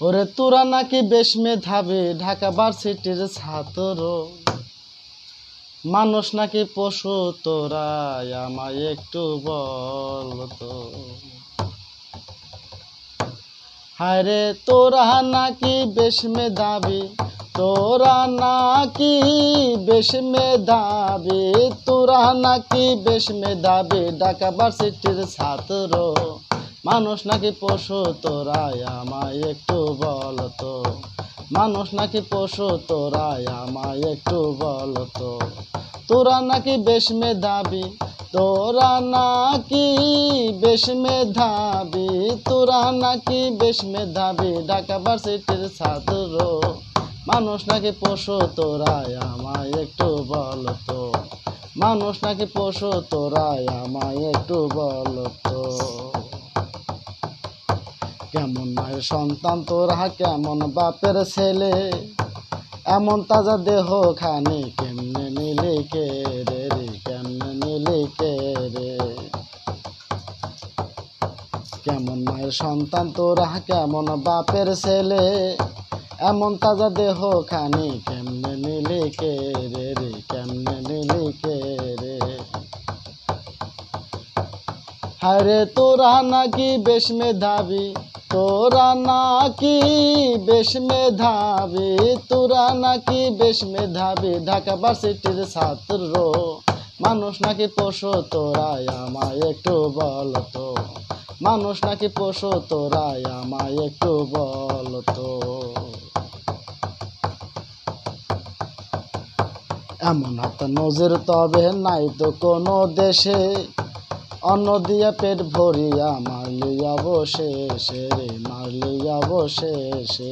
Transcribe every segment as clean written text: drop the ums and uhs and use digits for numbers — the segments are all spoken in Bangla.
ওরে তোরা নাকি বেশ মেধাবী ঢাকা ভার্সিটির ছাত্র, মানুষ নাকি পশু তোরা আমায় একটু বল তো। হায়রে তোরা নাকি বেশ মেধাবী, তোরা নাকি বেশ মেধাবী, তোরা নাকি বেশ মেধাবী ঢাকা ভার্সিটির ছাত্র, মানুষ নাকি পশু তোরা আমায় একটু বল তো। মানুষ নাকি পশু তোরা আমায় একটু বল তো। তোরা নাকি বেশ মেধাবী, তোরা নাকি বেশ মেধাবী, তোরা নাকি বেশ মেধাবী ঢাকা ভার্সিটির ছাত্র, মানুষ নাকি পশু তোরা আমায় একটু বল তো। মানুষ নাকি পশু তোরা আমায় একটু বল তো। কেমন মায়ের সন্তান তোরা, কেমন বাপের ছেলে, এমন তাজা দেহ খানি কেমনে নিলি কে রে, কেমনে নিলি কে রে। কেমন মায়ের সন্তান তোরা, কেমন বাপের ছেলে, এমন তাজা দেহ খানি কেমনে নিলি কে রে, কেমনে নিলি কে রে। হায়রে তোরা নাকি বেশ মেধাবী, তোরা নাকি বেশ মেধাবী, তোরা নাকি বেশ মেধাবী ঢাকা ভার্সিটির ছাত্র, মানুষ নাকি পশু তোরা আমায় একটু বল তো। মানুষ নাকি পশু তোরা আমায় একটু বল তো। এমন হাত নজর তবে নাই তো কোনো দেশে, অন্ন দিয়া পেট ভরিয়া মারলি অবশেষে রে, মারলি অবশেষে।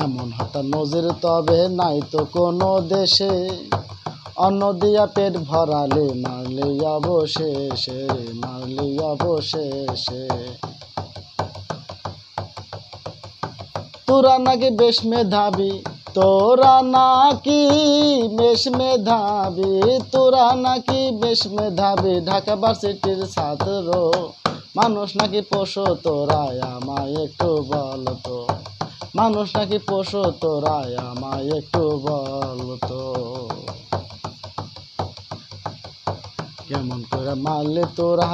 এমন হাত নজর তবে নাই তো কোনো দেশে, অন্ন দিয়া পেট ভরালে মারলি অবশেষে রে, মারলি অবশেষে। তোরা নাকি বেশ মেধাবী, তোরা নাকি বেশ মেধাবী, তোরা নাকি বেশ মেধাবী ঢাকা ভার্সিটির ছাত্র, মানুষ নাকি পশু তোরা আমায় একটু বল তো। মানুষ নাকি পশু তোরা আমায় একটু বল তো। কেমন করে মারলে তোরা,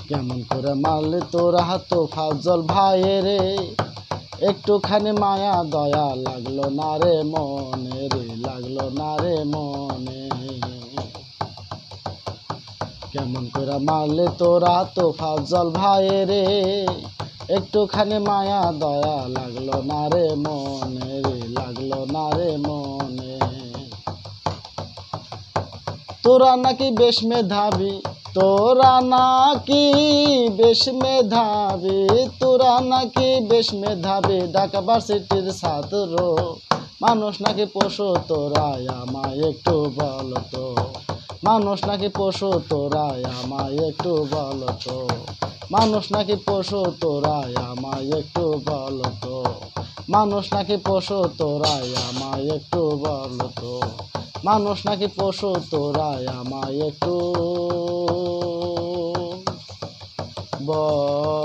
কেমন করে মারলে তোরা তোফাজ্জল ভাইরে, একটুখানি মায়া দয়া লাগলো না রে মনে রে, লাগলো না রে মনে। কেমন করে মারলে তোরা তোফাজ্জল ভাইরে, একটুখানি মায়া দয়া লাগলো না রে মনে রে, লাগলো না রে মনে। তোরা নাকি বেশ মেধাবী, তোরা নাকি বেশ মেধাবী, তোরা নাকি বেশ মেধাবী ঢাকা ভার্সিটির ছাত্র, মানুষ নাকি পশু তোরা আমায় একটু বল তো। মানুষ নাকি পশু তোরা আমায় একটু বল তো। মানুষ নাকি পশু তোরা আমায় একটু বল তো। মানুষ নাকি পশু তোরা আমায় একটু বল তো। মানুষ নাকি পশু তোরা আমায় একটু বল।